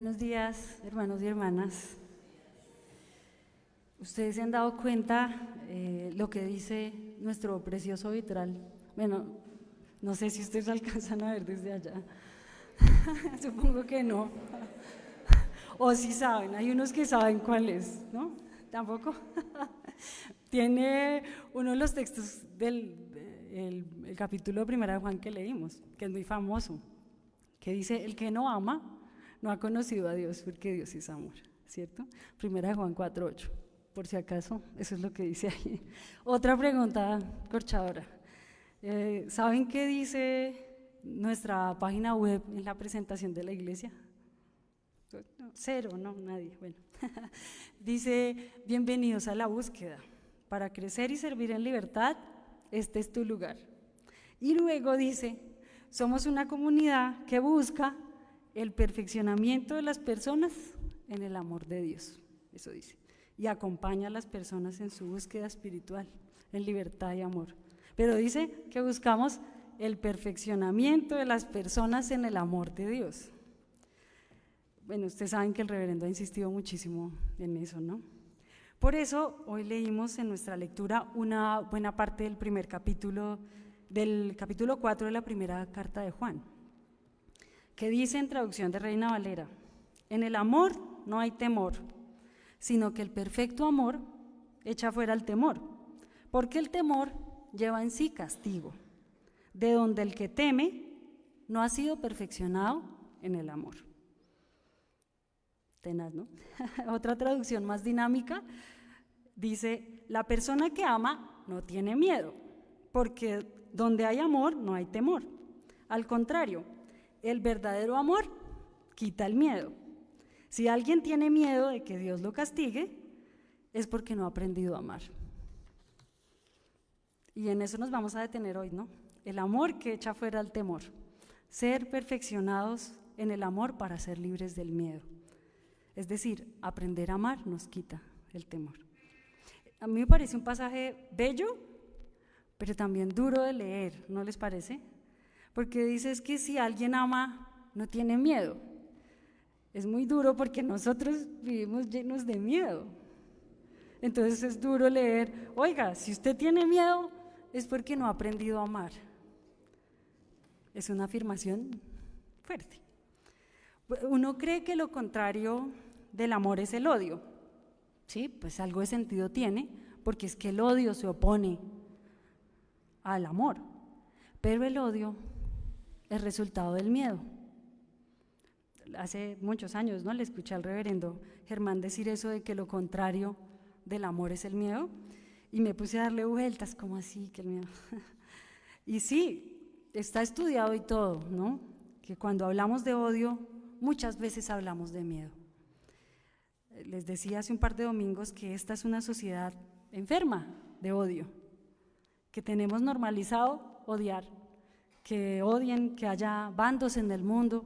Buenos días, hermanos y hermanas. Ustedes se han dado cuenta lo que dice nuestro precioso vitral. Bueno, no sé si ustedes alcanzan a ver desde allá. Supongo que no. O si saben, hay unos que saben cuál es, ¿no? Tampoco. Tiene uno de los textos del capítulo de 1 de Juan que leímos, que es muy famoso, que dice: el que no ama no ha conocido a Dios, porque Dios es amor, ¿cierto? 1 de Juan 4:8, por si acaso, eso es lo que dice ahí. Otra pregunta corchadora. ¿Saben qué dice nuestra página web en la presentación de la iglesia? No, cero, no, nadie. Bueno, dice: bienvenidos a la búsqueda. Para crecer y servir en libertad, este es tu lugar. Y luego dice: somos una comunidad que busca el perfeccionamiento de las personas en el amor de Dios, eso dice, y acompaña a las personas en su búsqueda espiritual, en libertad y amor. Pero dice que buscamos el perfeccionamiento de las personas en el amor de Dios. Bueno, ustedes saben que el reverendo ha insistido muchísimo en eso, ¿no? Por eso hoy leímos en nuestra lectura una buena parte del del capítulo 4 de la primera carta de Juan, que dice en traducción de Reina Valera: en el amor no hay temor, sino que el perfecto amor echa fuera el temor, porque el temor lleva en sí castigo, de donde el que teme no ha sido perfeccionado en el amor. Tenaz, ¿no? Otra traducción más dinámica dice: la persona que ama no tiene miedo, porque donde hay amor no hay temor. Al contrario, el verdadero amor quita el miedo. Si alguien tiene miedo de que Dios lo castigue, es porque no ha aprendido a amar. Y en eso nos vamos a detener hoy, ¿no? El amor que echa fuera el temor. Ser perfeccionados en el amor para ser libres del miedo. Es decir, aprender a amar nos quita el temor. A mí me parece un pasaje bello, pero también duro de leer, ¿no les parece? Porque dices que si alguien ama, no tiene miedo. Es muy duro porque nosotros vivimos llenos de miedo. Entonces es duro leer: oiga, si usted tiene miedo, es porque no ha aprendido a amar. Es una afirmación fuerte. Uno cree que lo contrario del amor es el odio. Sí, pues algo de sentido tiene, porque es que el odio se opone al amor. Pero el odio es resultado del miedo. Hace muchos años, ¿no?, le escuché al reverendo Germán decir eso de que lo contrario del amor es el miedo, y me puse a darle vueltas, como así que el miedo. Y sí, está estudiado y todo, ¿no?, que cuando hablamos de odio, muchas veces hablamos de miedo. Les decía hace un par de domingos que esta es una sociedad enferma de odio, que tenemos normalizado odiar, que odien, que haya bandos en el mundo,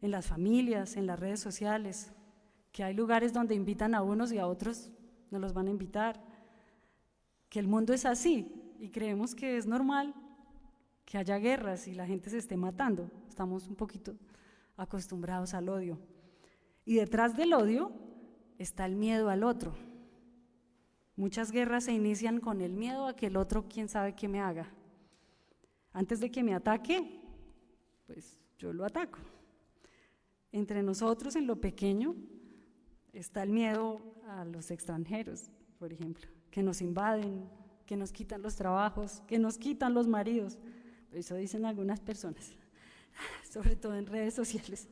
en las familias, en las redes sociales, que hay lugares donde invitan a unos y a otros no los van a invitar, que el mundo es así y creemos que es normal que haya guerras y la gente se esté matando. Estamos un poquito acostumbrados al odio. Y detrás del odio está el miedo al otro. Muchas guerras se inician con el miedo a que el otro, quién sabe qué me haga. Antes de que me ataque, pues yo lo ataco. Entre nosotros, en lo pequeño, está el miedo a los extranjeros, por ejemplo, que nos invaden, que nos quitan los trabajos, que nos quitan los maridos. Eso dicen algunas personas, sobre todo en redes sociales.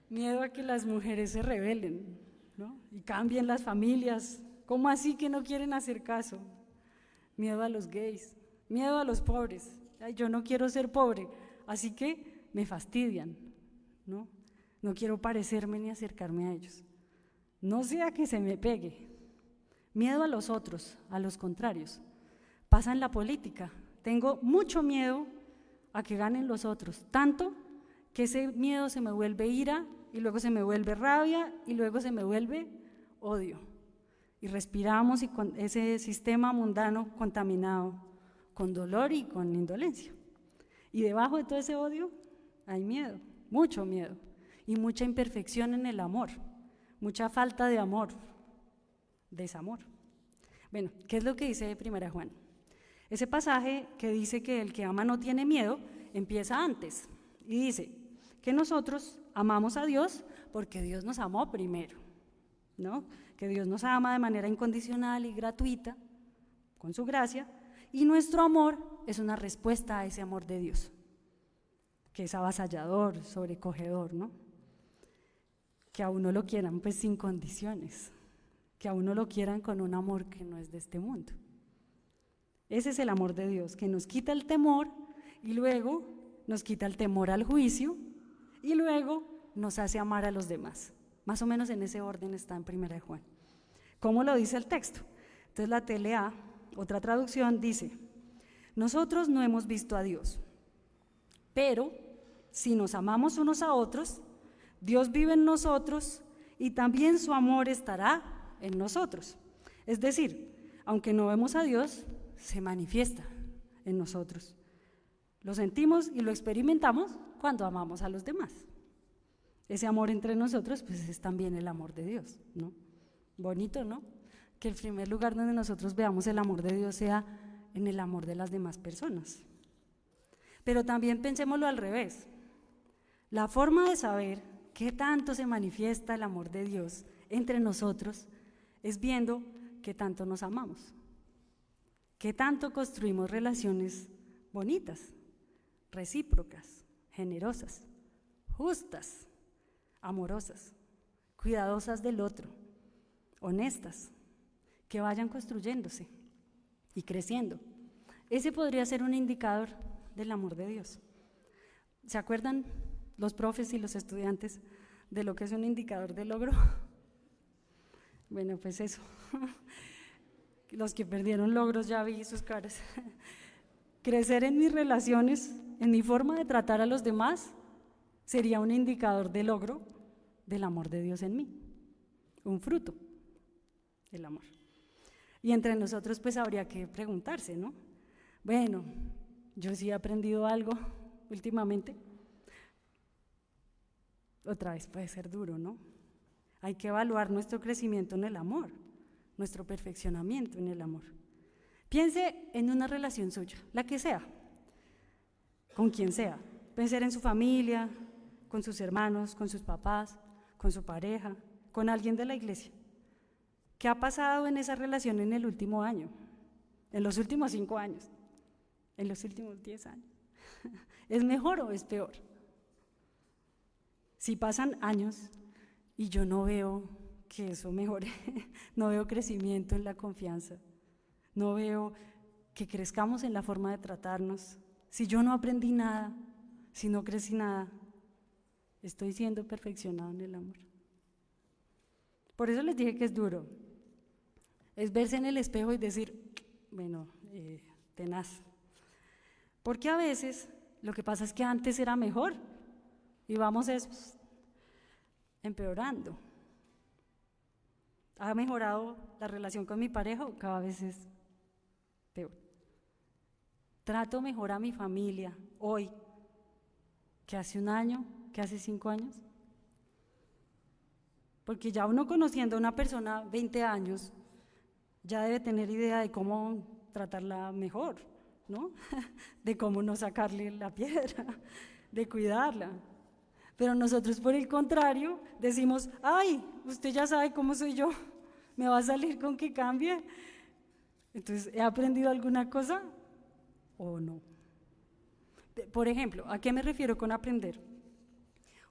Miedo a que las mujeres se rebelen, ¿no?, y cambien las familias. ¿Cómo así que no quieren hacer caso? Miedo a los gays, miedo a los pobres. Ay, yo no quiero ser pobre, así que me fastidian, ¿no? No quiero parecerme ni acercarme a ellos. No sea que se me pegue. Miedo a los otros, a los contrarios. Pasa en la política. Tengo mucho miedo a que ganen los otros, tanto que ese miedo se me vuelve ira, y luego se me vuelve rabia, y luego se me vuelve odio. Y respiramos y con ese sistema mundano contaminado, con dolor y con indolencia. Y debajo de todo ese odio hay miedo, mucho miedo. y mucha imperfección en el amor, mucha falta de amor, desamor. Bueno, ¿qué es lo que dice 1 Juan? Ese pasaje que dice que el que ama no tiene miedo, empieza antes y dice que nosotros amamos a Dios porque Dios nos amó primero, ¿no? Que Dios nos ama de manera incondicional y gratuita, con su gracia, y nuestro amor es una respuesta a ese amor de Dios, que es avasallador, sobrecogedor, ¿no? Que a uno lo quieran pues sin condiciones, que a uno lo quieran con un amor que no es de este mundo. Ese es el amor de Dios, que nos quita el temor y luego nos quita el temor al juicio y luego nos hace amar a los demás. Más o menos en ese orden está en 1 Juan. ¿Cómo lo dice el texto? Entonces la TLA, otra traducción, dice: nosotros no hemos visto a Dios, pero si nos amamos unos a otros, Dios vive en nosotros y también su amor estará en nosotros. Es decir, aunque no vemos a Dios, se manifiesta en nosotros. Lo sentimos y lo experimentamos cuando amamos a los demás. Ese amor entre nosotros, pues es también el amor de Dios, ¿no? Bonito, ¿no? Que el primer lugar donde nosotros veamos el amor de Dios sea en el amor de las demás personas. Pero también pensémoslo al revés. La forma de saber qué tanto se manifiesta el amor de Dios entre nosotros es viendo qué tanto nos amamos, qué tanto construimos relaciones bonitas, recíprocas, generosas, justas, amorosas, cuidadosas del otro, honestas, que vayan construyéndose y creciendo. Ese podría ser un indicador del amor de Dios. ¿Se acuerdan los profes y los estudiantes de lo que es un indicador de logro? Bueno, pues eso. Los que perdieron logros ya vi sus caras. Crecer en mis relaciones, en mi forma de tratar a los demás, sería un indicador de logro del amor de Dios en mí, un fruto del amor. Y entre nosotros pues habría que preguntarse, ¿no? Bueno, yo sí he aprendido algo últimamente. Otra vez puede ser duro, ¿no? Hay que evaluar nuestro crecimiento en el amor, nuestro perfeccionamiento en el amor. Piense en una relación suya, la que sea, con quien sea. Puede ser en su familia, con sus hermanos, con sus papás, con su pareja, con alguien de la iglesia. ¿Qué ha pasado en esa relación en el último año? En los últimos 5 años, en los últimos 10 años. ¿Es mejor o es peor? Si pasan años y yo no veo que eso mejore, no veo crecimiento en la confianza, no veo que crezcamos en la forma de tratarnos, si yo no aprendí nada, si no crecí nada, estoy siendo perfeccionado en el amor. Por eso les dije que es duro, es verse en el espejo y decir, bueno, tenaz. Porque a veces lo que pasa es que antes era mejor y vamos empeorando. ¿Ha mejorado la relación con mi pareja o cada vez es peor? ¿Trato mejor a mi familia hoy que hace 1 año, que hace 5 años? Porque ya uno conociendo a una persona 20 años, ya debe tener idea de cómo tratarla mejor, ¿no? De cómo no sacarle la piedra, de cuidarla. Pero nosotros, por el contrario, decimos, ay, usted ya sabe cómo soy yo, ¿me va a salir con que cambie? Entonces, ¿he aprendido alguna cosa o no? Por ejemplo, ¿a qué me refiero con aprender?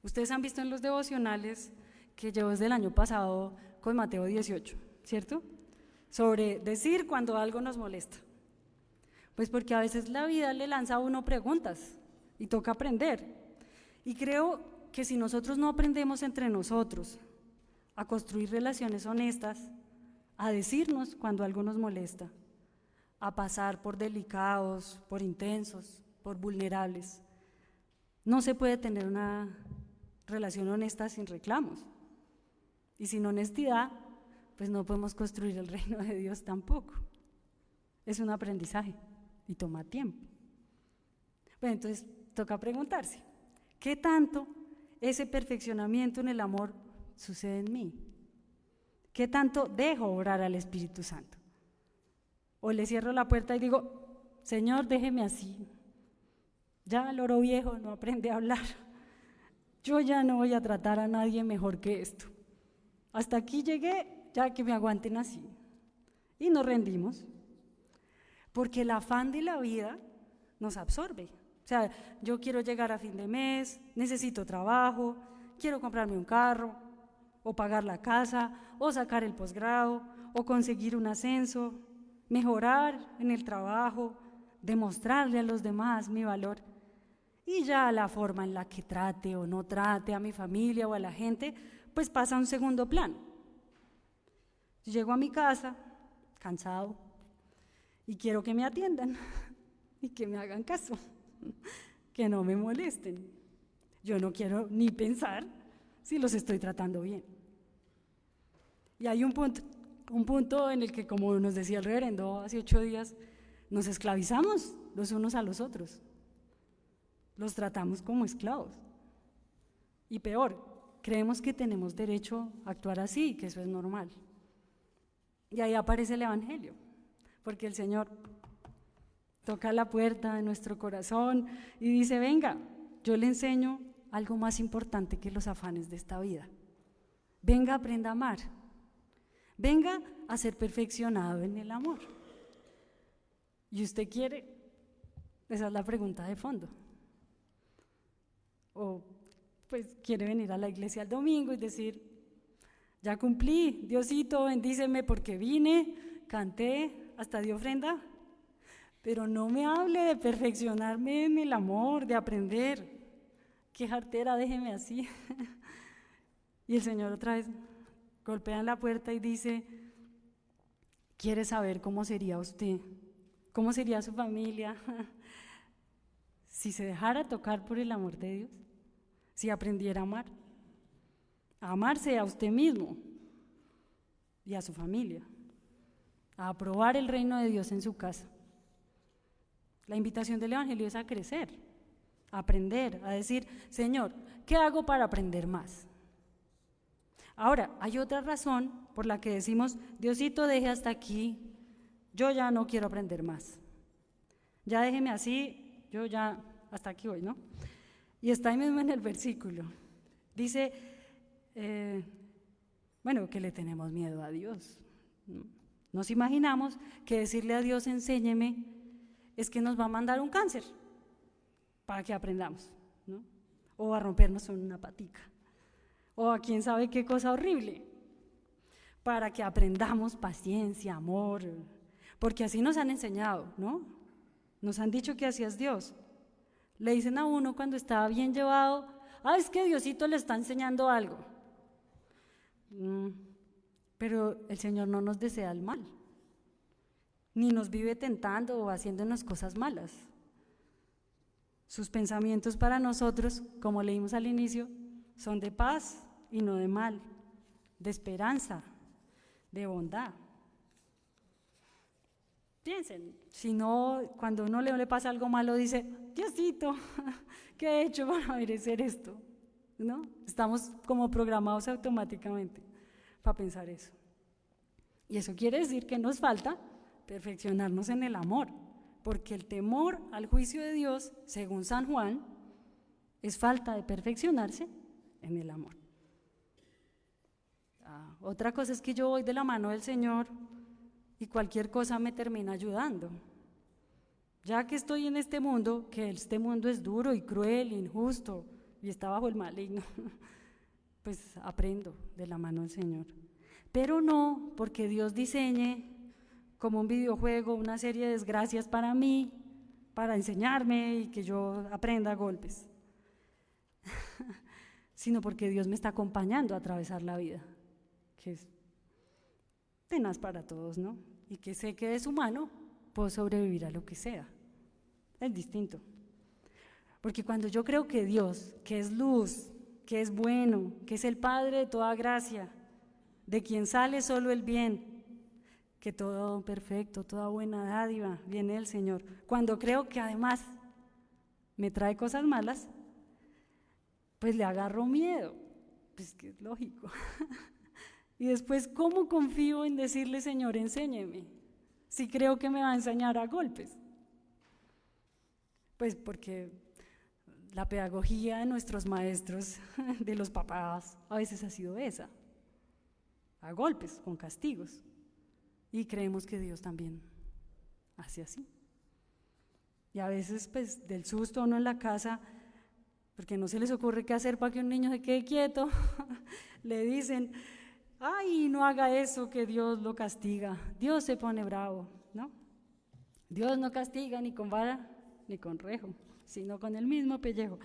Ustedes han visto en los devocionales que llevo desde el año pasado con Mateo 18, ¿cierto? Sobre decir cuando algo nos molesta. Pues porque a veces la vida le lanza a uno preguntas y toca aprender. Y creo que si nosotros no aprendemos entre nosotros a construir relaciones honestas, a decirnos cuando algo nos molesta, a pasar por delicados, por intensos, por vulnerables, no se puede tener una relación honesta sin reclamos. Y sin honestidad, pues no podemos construir el reino de Dios tampoco. Es un aprendizaje y toma tiempo. Bueno, entonces toca preguntarse, ¿qué tanto ese perfeccionamiento en el amor sucede en mí? ¿Qué tanto dejo obrar al Espíritu Santo? O le cierro la puerta y digo, Señor, déjeme así. Ya el loro viejo no aprende a hablar. Yo ya no voy a tratar a nadie mejor que esto. Hasta aquí llegué, ya que me aguanten así. Y nos rendimos. Porque el afán de la vida nos absorbe. O sea, yo quiero llegar a fin de mes, necesito trabajo, quiero comprarme un carro, o pagar la casa, o sacar el posgrado, o conseguir un ascenso, mejorar en el trabajo, demostrarle a los demás mi valor. Y ya la forma en la que trate o no trate a mi familia o a la gente, pues pasa a un segundo plano. Llego a mi casa, cansado, y quiero que me atiendan y que me hagan caso, que no me molesten. Yo no quiero ni pensar si los estoy tratando bien. Y hay un punto en el que, como nos decía el reverendo hace 8 días, nos esclavizamos los unos a los otros. Los tratamos como esclavos. Y peor, creemos que tenemos derecho a actuar así, que eso es normal. Y ahí aparece el Evangelio, porque el Señor toca la puerta de nuestro corazón y dice, venga, yo le enseño algo más importante que los afanes de esta vida. Venga, aprenda a amar. Venga a ser perfeccionado en el amor. ¿Y usted quiere? Esa es la pregunta de fondo. O pues quiere venir a la iglesia el domingo y decir, ya cumplí, Diosito, bendíceme porque vine, canté, hasta di ofrenda, pero no me hable de perfeccionarme en el amor, de aprender. Qué jartera, déjeme así. Y el Señor otra vez golpea en la puerta y dice, ¿quiere saber cómo sería usted? ¿Cómo sería su familia? Si se dejara tocar por el amor de Dios, si aprendiera a amarse a usted mismo y a su familia, a aprobar el reino de Dios en su casa. La invitación del Evangelio es a crecer, a aprender, a decir, Señor, ¿qué hago para aprender más? Ahora, hay otra razón por la que decimos, Diosito, deje hasta aquí, yo ya no quiero aprender más. Ya déjeme así, yo ya hasta aquí voy, ¿no? Y está ahí mismo en el versículo. Dice, que le tenemos miedo a Dios. Nos imaginamos que decirle a Dios, enséñeme, es que nos va a mandar un cáncer para que aprendamos, ¿no? O a rompernos una patica, o a quién sabe qué cosa horrible, para que aprendamos paciencia, amor, porque así nos han enseñado, ¿no? Nos han dicho que así es Dios. Le dicen a uno cuando está bien llevado, es que Diosito le está enseñando algo. Pero el Señor no nos desea el mal, ni nos vive tentando o haciéndonos cosas malas. Sus pensamientos para nosotros, como leímos al inicio, son de paz y no de mal, de esperanza, de bondad. Piensen, si no, cuando a uno le pasa algo malo, dice, Diosito, ¿qué he hecho para merecer esto? ¿No? Estamos como programados automáticamente para pensar eso. Y eso quiere decir que nos falta perfeccionarnos en el amor, porque el temor al juicio de Dios, según San Juan, es falta de perfeccionarse en el amor. Otra cosa es que yo voy de la mano del Señor y cualquier cosa me termina ayudando. Ya que estoy en este mundo, que este mundo es duro y cruel, injusto y está bajo el maligno, pues aprendo de la mano del Señor. Pero no porque Dios diseñe como un videojuego una serie de desgracias para mí, para enseñarme y que yo aprenda a golpes, sino porque Dios me está acompañando a atravesar la vida, que es tenaz para todos, ¿no? Y que sé que de su mano puedo sobrevivir a lo que sea. Es distinto. Porque cuando yo creo que Dios, que es luz, que es bueno, que es el Padre de toda gracia, de quien sale solo el bien, que todo perfecto, toda buena dádiva viene del Señor, cuando creo que además me trae cosas malas, Pues le agarro miedo, pues que es lógico. Y después, ¿cómo confío en decirle, Señor, enséñeme? Si creo que me va a enseñar a golpes. Pues porque la pedagogía de nuestros maestros, de los papás, a veces ha sido esa, a golpes, con castigos. Y creemos que Dios también hace así. Y a veces, pues, del susto uno en la casa, porque no se les ocurre qué hacer para que un niño se quede quieto, le dicen, ay, no haga eso, que Dios lo castiga. Dios se pone bravo, ¿no? Dios no castiga ni con vara ni con rejo, sino con el mismo pellejo.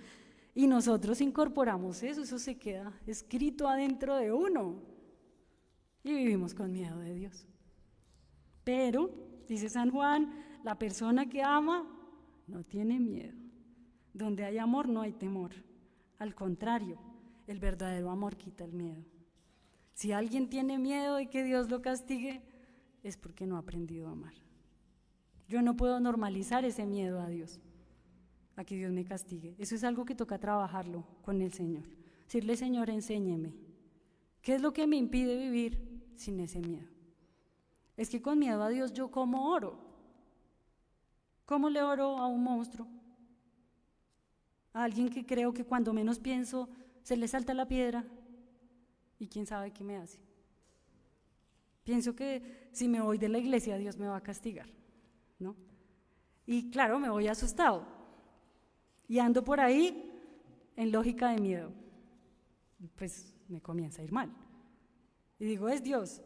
Y nosotros incorporamos eso se queda escrito adentro de uno. Y vivimos con miedo de Dios. Pero, dice San Juan, la persona que ama no tiene miedo. Donde hay amor no hay temor. Al contrario, el verdadero amor quita el miedo. Si alguien tiene miedo de que Dios lo castigue, es porque no ha aprendido a amar. Yo no puedo normalizar ese miedo a Dios, a que Dios me castigue. Eso es algo que toca trabajarlo con el Señor. Decirle, Señor, enséñeme. ¿Qué es lo que me impide vivir sin ese miedo? Es que con miedo a Dios yo ¿cómo oro? ¿Cómo le oro a un monstruo? A alguien que creo que cuando menos pienso se le salta la piedra y quién sabe qué me hace. Pienso que si me voy de la iglesia Dios me va a castigar, ¿no? Y claro, me voy asustado y ando por ahí en lógica de miedo. Pues me comienza a ir mal. Y digo, es Dios.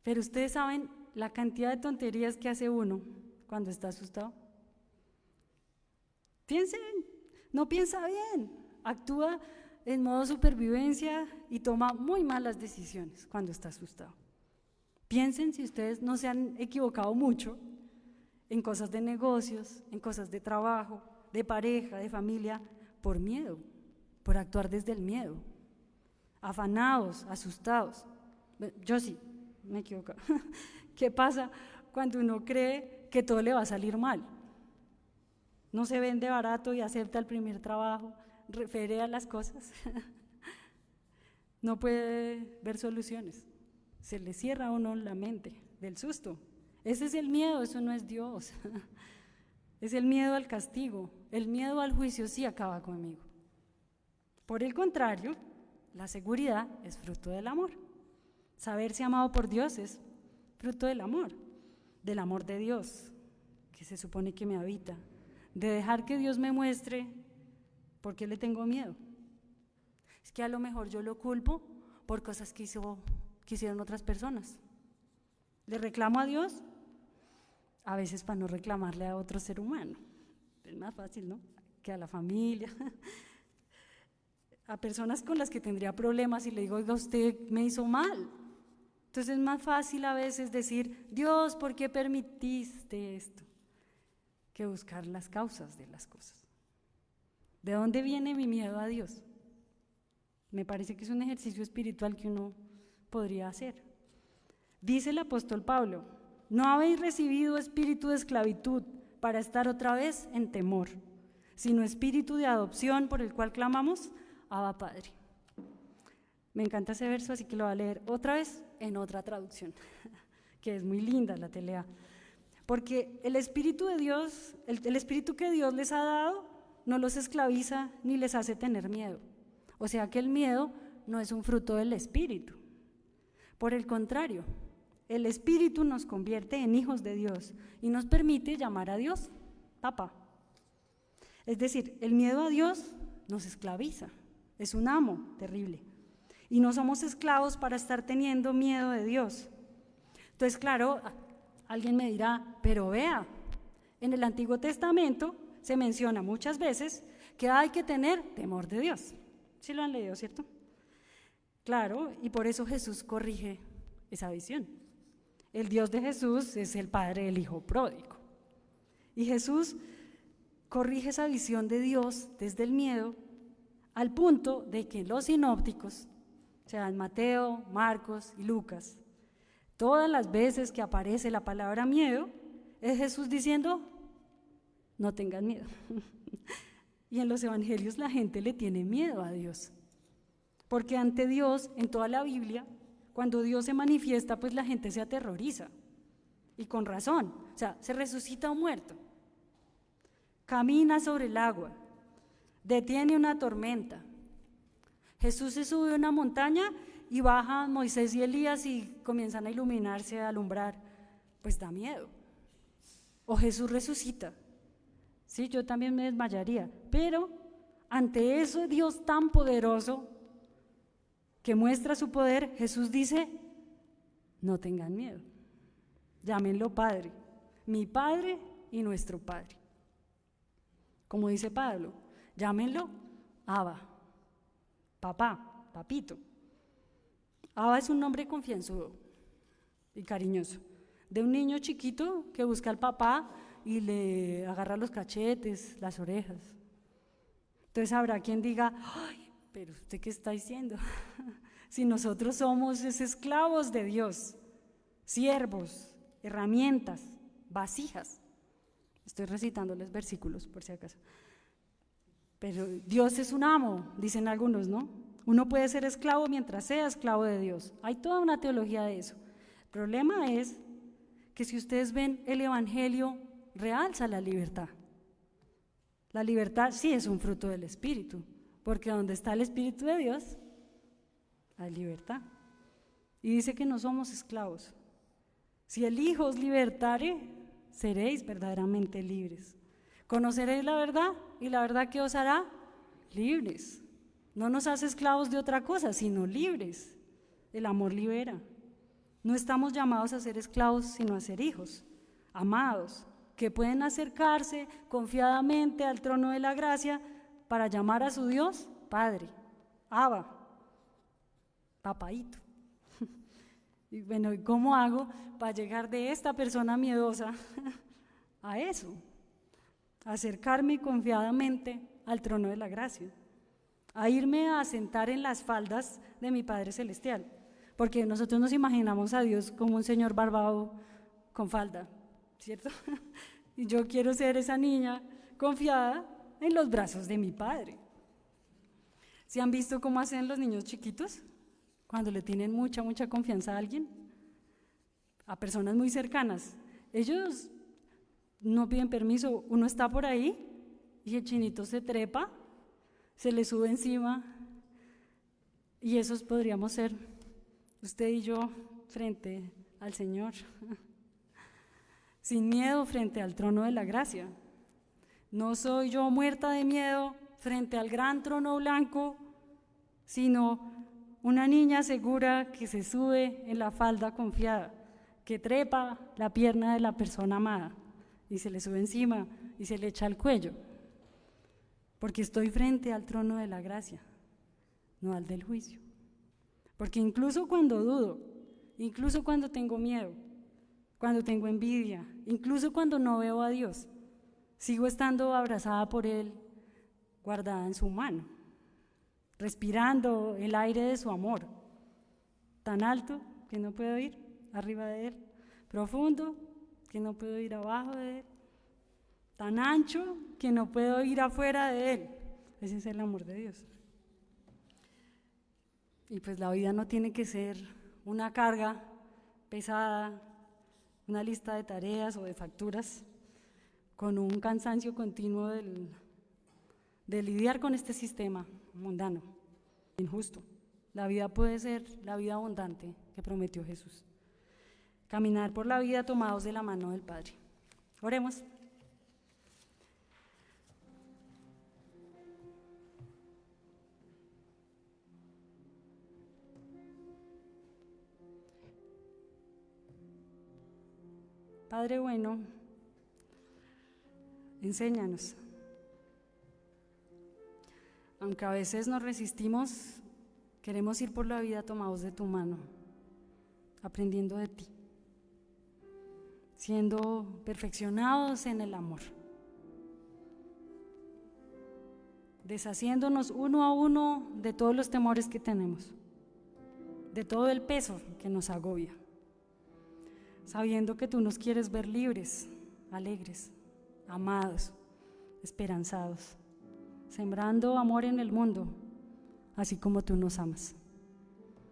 Pero ustedes saben la cantidad de tonterías que hace uno cuando está asustado. Piensen, no piensa bien, actúa en modo supervivencia y toma muy malas decisiones cuando está asustado. Piensen si ustedes no se han equivocado mucho en cosas de negocios, en cosas de trabajo, de pareja, de familia, por miedo, por actuar desde el miedo, afanados, asustados. Yo sí, me equivoco. ¿Qué pasa cuando uno cree que todo le va a salir mal? No se vende barato y acepta el primer trabajo, referea las cosas. No puede ver soluciones. Se le cierra a uno la mente del susto. Ese es el miedo, eso no es Dios. Es el miedo al castigo. El miedo al juicio sí acaba conmigo. Por el contrario, la seguridad es fruto del amor. Saberse amado por Dios es fruto del amor de Dios, que se supone que me habita, de dejar que Dios me muestre por qué le tengo miedo. Es que a lo mejor yo lo culpo por cosas que hicieron otras personas. ¿Le reclamo a Dios? A veces para no reclamarle a otro ser humano. Es más fácil, ¿no? Que a la familia, a personas con las que tendría problemas y le digo, oiga, usted me hizo mal. Entonces es más fácil a veces decir, Dios, ¿por qué permitiste esto? Que buscar las causas de las cosas. ¿De dónde viene mi miedo a Dios? Me parece que es un ejercicio espiritual que uno podría hacer. Dice el apóstol Pablo, no habéis recibido espíritu de esclavitud para estar otra vez en temor, sino espíritu de adopción por el cual clamamos, Abba Padre. Me encanta ese verso, así que lo voy a leer otra vez en otra traducción, que es muy linda, la telea. Porque el Espíritu de Dios, el Espíritu que Dios les ha dado, no los esclaviza ni les hace tener miedo. O sea que el miedo no es un fruto del Espíritu. Por el contrario, el Espíritu nos convierte en hijos de Dios y nos permite llamar a Dios Papá. Es decir, el miedo a Dios nos esclaviza, es un amo terrible. Y no somos esclavos para estar teniendo miedo de Dios. Entonces, claro, alguien me dirá, pero vea, en el Antiguo Testamento se menciona muchas veces que hay que tener temor de Dios. ¿Sí lo han leído, cierto? Claro, y por eso Jesús corrige esa visión. El Dios de Jesús es el Padre del Hijo pródigo. Y Jesús corrige esa visión de Dios desde el miedo al punto de que los sinópticos, o sea, en Mateo, Marcos y Lucas, todas las veces que aparece la palabra miedo, es Jesús diciendo, no tengan miedo. Y en los evangelios la gente le tiene miedo a Dios. Porque ante Dios, en toda la Biblia, cuando Dios se manifiesta, pues la gente se aterroriza. Y con razón. O sea, se resucita un muerto, camina sobre el agua, detiene una tormenta. Jesús se sube a una montaña y bajan Moisés y Elías y comienzan a iluminarse, a alumbrar. Pues da miedo. O Jesús resucita. Sí, yo también me desmayaría. Pero ante eso Dios tan poderoso que muestra su poder, Jesús dice, no tengan miedo. Llámenlo Padre, mi Padre y nuestro Padre. Como dice Pablo, llámenlo Abba, papá, papito. Abba es un nombre confianzudo y cariñoso, de un niño chiquito que busca al papá y le agarra los cachetes, las orejas. Entonces habrá quien diga, ay, pero ¿usted qué está diciendo? Si nosotros somos esclavos de Dios, siervos, herramientas, vasijas. Estoy recitándoles versículos por si acaso. Pero Dios es un amo, dicen algunos, ¿no? Uno puede ser esclavo mientras sea esclavo de Dios. Hay toda una teología de eso. El problema es que si ustedes ven el Evangelio, realza la libertad. La libertad sí es un fruto del Espíritu, porque donde está el Espíritu de Dios, hay libertad. Y dice que no somos esclavos. Si el Hijo os libertare, seréis verdaderamente libres. Conoceréis la verdad y la verdad que os hará libres. No nos hace esclavos de otra cosa, sino libres. El amor libera. No estamos llamados a ser esclavos, sino a ser hijos, amados, que pueden acercarse confiadamente al trono de la gracia para llamar a su Dios Padre, Abba, papaíto. Y bueno, ¿y cómo hago para llegar de esta persona miedosa a eso? Acercarme confiadamente al trono de la gracia, a irme a sentar en las faldas de mi Padre Celestial, porque nosotros nos imaginamos a Dios como un señor barbado con falda, ¿cierto? Y yo quiero ser esa niña confiada en los brazos de mi Padre. ¿Sí han visto cómo hacen los niños chiquitos? Cuando le tienen mucha confianza a alguien, a personas muy cercanas. Ellos no piden permiso, uno está por ahí y el chinito se trepa, se le sube encima y esos podríamos ser usted y yo frente al Señor, sin miedo frente al trono de la gracia. No soy yo muerta de miedo frente al gran trono blanco, sino una niña segura que se sube en la falda confiada, que trepa la pierna de la persona amada y se le sube encima y se le echa al cuello, porque estoy frente al trono de la gracia, no al del juicio. Porque incluso cuando dudo, incluso cuando tengo miedo, cuando tengo envidia, incluso cuando no veo a Dios, sigo estando abrazada por Él, guardada en su mano, respirando el aire de su amor, tan alto que no puedo ir arriba de Él, profundo que no puedo ir abajo de Él, tan ancho que no puedo ir afuera de Él. Ese es el amor de Dios. Y pues la vida no tiene que ser una carga pesada, una lista de tareas o de facturas, con un cansancio continuo de lidiar con este sistema mundano, injusto. La vida puede ser la vida abundante que prometió Jesús. Caminar por la vida tomados de la mano del Padre. Oremos. Padre bueno, enséñanos. Aunque a veces nos resistimos, queremos ir por la vida tomados de tu mano, aprendiendo de ti, siendo perfeccionados en el amor, deshaciéndonos uno a uno de todos los temores que tenemos, de todo el peso que nos agobia, sabiendo que tú nos quieres ver libres, alegres, amados, esperanzados, sembrando amor en el mundo, así como tú nos amas.